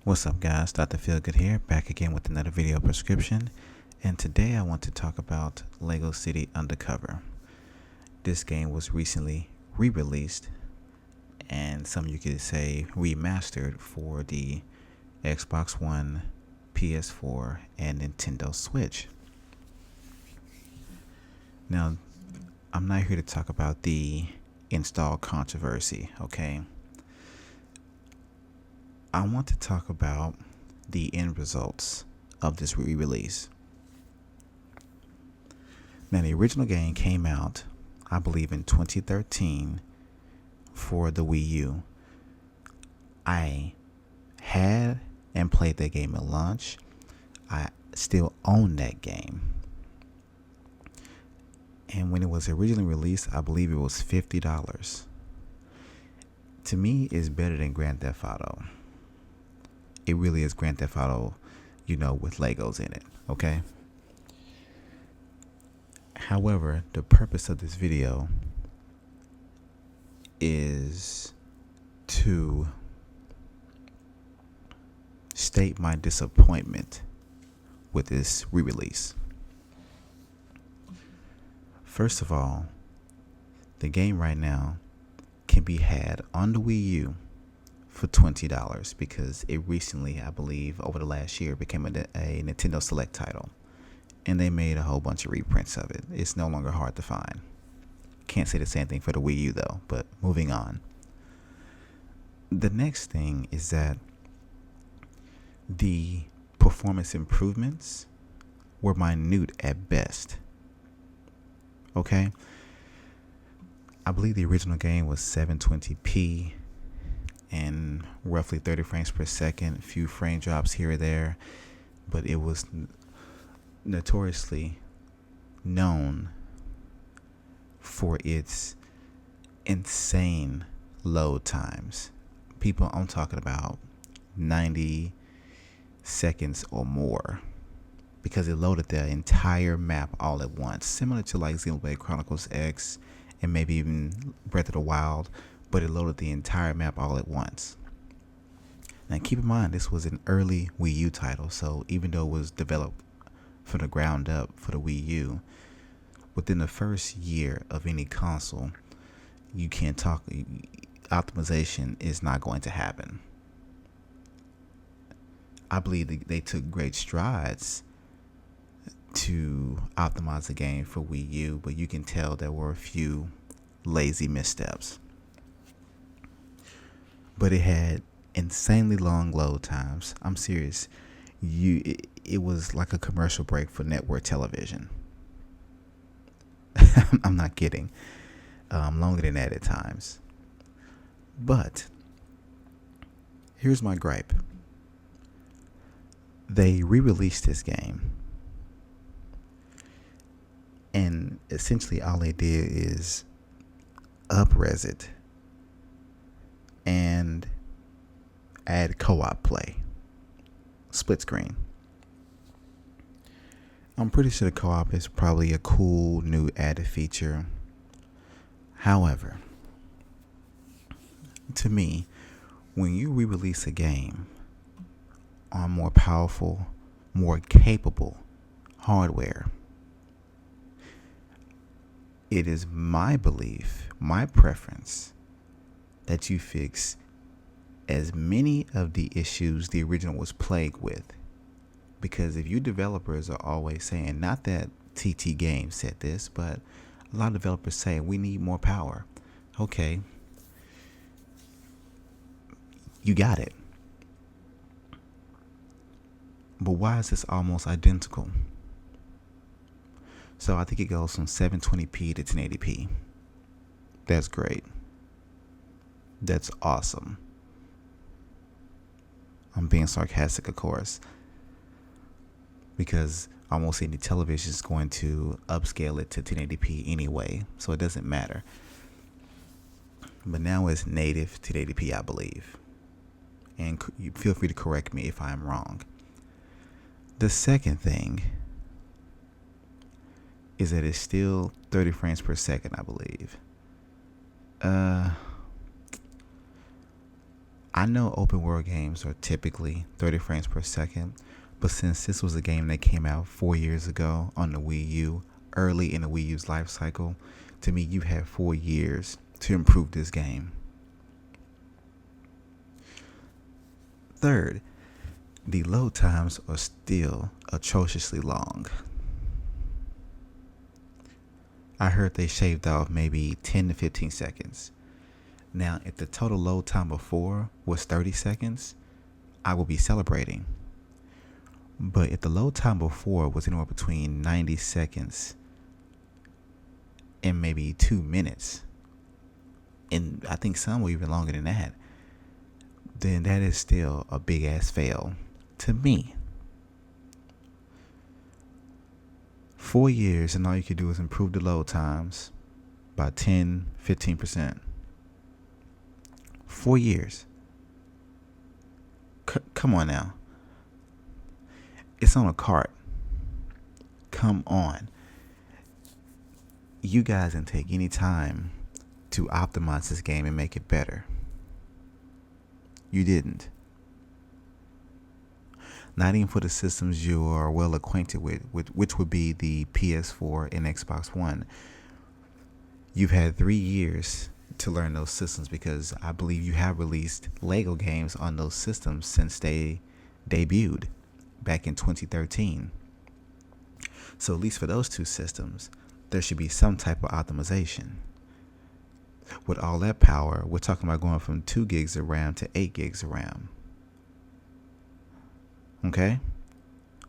What's up, guys? Dr. Feelgood here, back again with another video prescription. And today I want to talk about Lego City Undercover. This game was recently re-released, and some you could say remastered for the Xbox One, PS4, and Nintendo Switch. Now, I'm not here to talk about the install controversy, okay? I want to talk about the end results of this re-release. Now, the original game came out, I believe, in 2013 for the Wii U. I had and played that game at launch. I still own that game. And when it was originally released, I believe it was $50. To me, it's better than Grand Theft Auto. It really is Grand Theft Auto, with Legos in it, okay? However, the purpose of this video is to state my disappointment with this re-release. First of all, the game right now can be had on the Wii U for $20 because it recently, I believe, over the last year, became a Nintendo Select title. And they made a whole bunch of reprints of it. It's no longer hard to find. Can't say the same thing for the Wii U though, but moving on. The next thing is that the performance improvements were minute at best. Okay? I believe the original game was 720p and roughly 30 frames per second, a few frame drops here or there, but it was notoriously known for its insane load times. I'm talking about 90 seconds or more, because it loaded the entire map all at once, similar to like Xenoblade Chronicles X and maybe even Breath of the Wild, but it loaded the entire map all at once. Now keep in mind, this was an early Wii U title, so even though it was developed from the ground up for the Wii U, within the first year of any console, you can't talk, optimization is not going to happen. I believe they took great strides to optimize the game for Wii U, but you can tell there were a few lazy missteps. But it had insanely long load times. I'm serious. It was like a commercial break for network television. I'm not kidding. Longer than that at times. But here's my gripe. They re-released this game, and essentially all they did is up-res it and add co-op play, split screen. I'm pretty sure the co-op is probably a cool new added feature. However, to me, when you re-release a game on more powerful, more capable hardware, it is my belief, my preference, that you fix as many of the issues the original was plagued with. Because if you developers are always saying, not that TT Games said this, but a lot of developers say we need more power. Okay, you got it. But why is this almost identical? So I think it goes from 720p to 1080p. That's great. That's awesome. I'm being sarcastic, of course, because almost any television is going to upscale it to 1080p anyway, so it doesn't matter. But now it's native 1080p, I believe. And you feel free to correct me if I'm wrong. The second thing is that it's still 30 frames per second, I believe. I I know open world games are typically 30 frames per second, but since this was a game that came out 4 years ago on the Wii U, early in the Wii U's life cycle, to me, you have 4 years to improve this game. Third, the load times are still atrociously long. I heard they shaved off maybe 10 to 15 seconds. Now, if the total load time before was 30 seconds, I will be celebrating. But if the load time before was anywhere between 90 seconds and maybe 2 minutes, and I think some were even longer than that, then that is still a big ass fail to me. 4 years and all you could do is improve the load times by 10-15%. 4 years. Come on now. It's on a cart. Come on. You guys didn't take any time to optimize this game and make it better. You didn't. Not even for the systems you are well acquainted with, which would be the PS4 and Xbox One. You've had 3 years to learn those systems because I believe you have released Lego games on those systems since they debuted back in 2013. So at least for those two systems, there should be some type of optimization. With all that power, we're talking about going from 2 gigs of RAM to 8 gigs of RAM. Okay?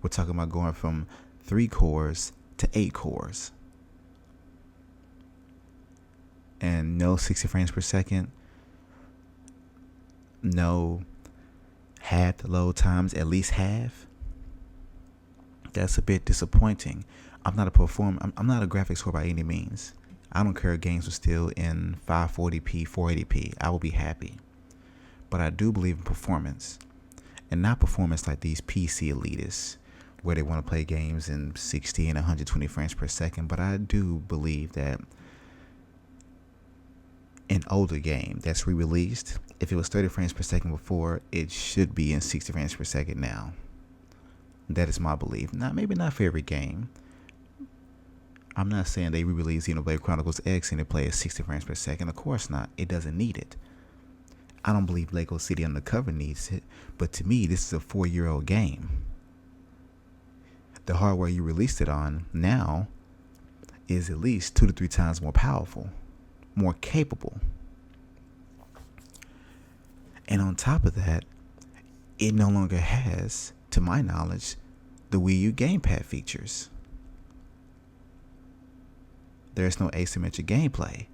We're talking about going from 3 cores to 8 cores. And no 60 frames per second. No half the load times, at least half. That's a bit disappointing. I'm not a graphics whore by any means. I don't care if games are still in 540p, 480p. I will be happy. But I do believe in performance. And not performance like these PC elitists, where they want to play games in 60 and 120 frames per second. But I do believe that an older game that's re-released, if it was 30 frames per second before, it should be in 60 frames per second now. That is my belief. Maybe not for every game. I'm not saying they re-release Xenoblade Chronicles X and they play at 60 frames per second. Of course not. It doesn't need it. I don't believe Lego City Undercover needs it. But to me, this is a 4-year-old game. The hardware you released it on now is at least 2 to 3 times more powerful, more capable. And on top of that, it no longer has, to my knowledge, the Wii U gamepad features. There's no asymmetric gameplay.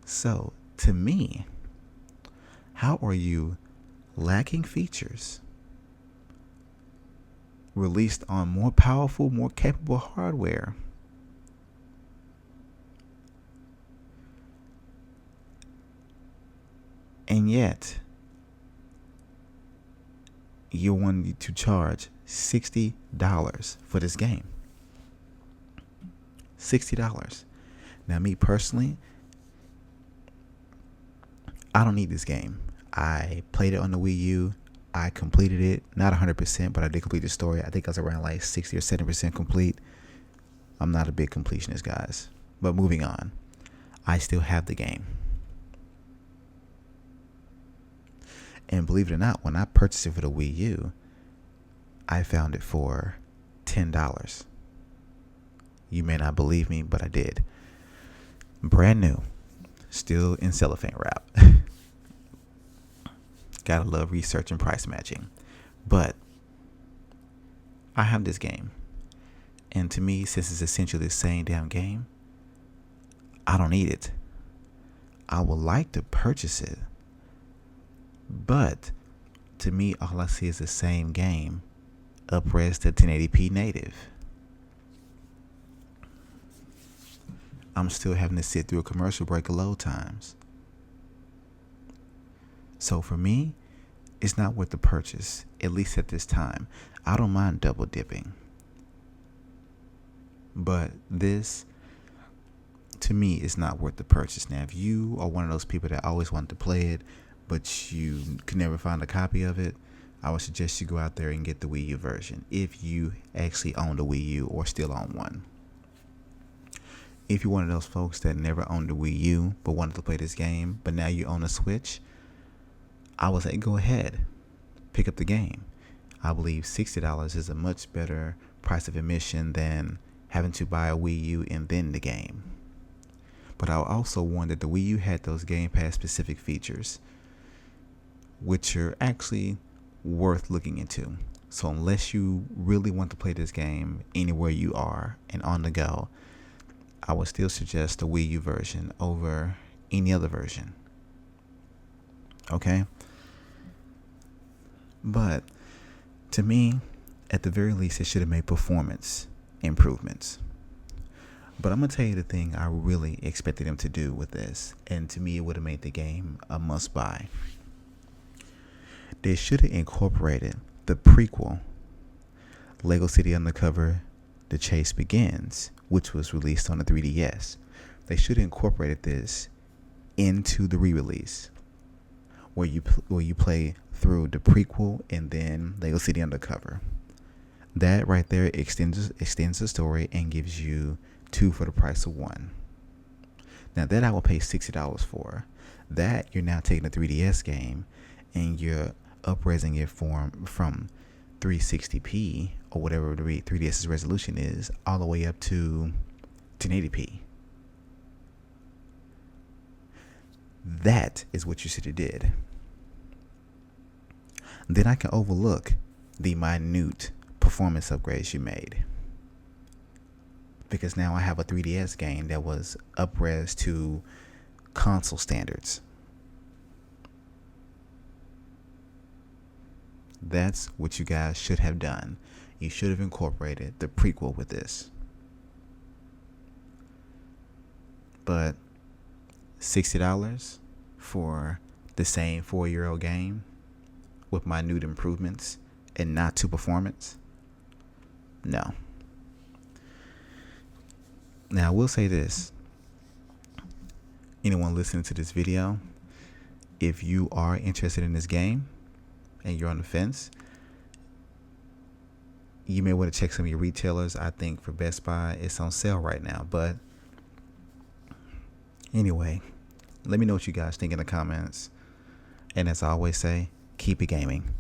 So, to me, how are you lacking features released on more powerful, more capable hardware? And yet, you want to charge $60 for this game. $60. Now, me personally, I don't need this game. I played it on the Wii U. I completed it, not 100%, but I did complete the story. I think I was around like 60 or 70% complete. I'm not a big completionist, guys. But moving on, I still have the game. And believe it or not, when I purchased it for the Wii U, I found it for $10. You may not believe me, but I did. Brand new. Still in cellophane wrap. Gotta love research and price matching. But I have this game. And to me, since it's essentially the same damn game, I don't need it. I would like to purchase it. But to me, all I see is the same game, up-res to 1080p native. I'm still having to sit through a commercial break of load times. So for me, it's not worth the purchase, at least at this time. I don't mind double dipping. But this, to me, is not worth the purchase. Now, if you are one of those people that always wanted to play it, but you could never find a copy of it, I would suggest you go out there and get the Wii U version if you actually own the Wii U or still own one. If you're one of those folks that never owned the Wii U but wanted to play this game, but now you own a Switch, I would say go ahead, pick up the game. I believe $60 is a much better price of admission than having to buy a Wii U and then the game. But I also warned that the Wii U had those Game Pass specific features, which are actually worth looking into. So unless you really want to play this game anywhere you are and on the go, I would still suggest the Wii U version over any other version. Okay? But to me, at the very least, it should have made performance improvements. But I'm going to tell you the thing I really expected them to do with this, and to me it would have made the game a must-buy. They should have incorporated the prequel, Lego City Undercover, The Chase Begins, which was released on the 3DS. They should have incorporated this into the re-release, where you play through the prequel and then Lego City Undercover. That right there extends the story and gives you 2 for the price of 1. Now that I will pay $60 for. That you're now taking a 3DS game and you're upraising it from 360p or whatever the 3DS's resolution is all the way up to 1080p. That is what you should have did. Then I can overlook the minute performance upgrades you made, because now I have a 3DS game that was up-res to console standards. That's what you guys should have done. You should have incorporated the prequel with this. But $60 for the same 4-year-old game with minute improvements and not to performance? No. Now, I will say this. Anyone listening to this video, if you are interested in this game and you're on the fence, you may want to check some of your retailers. I think for Best Buy, it's on sale right now. But anyway, let me know what you guys think in the comments. And as I always say, keep it gaming.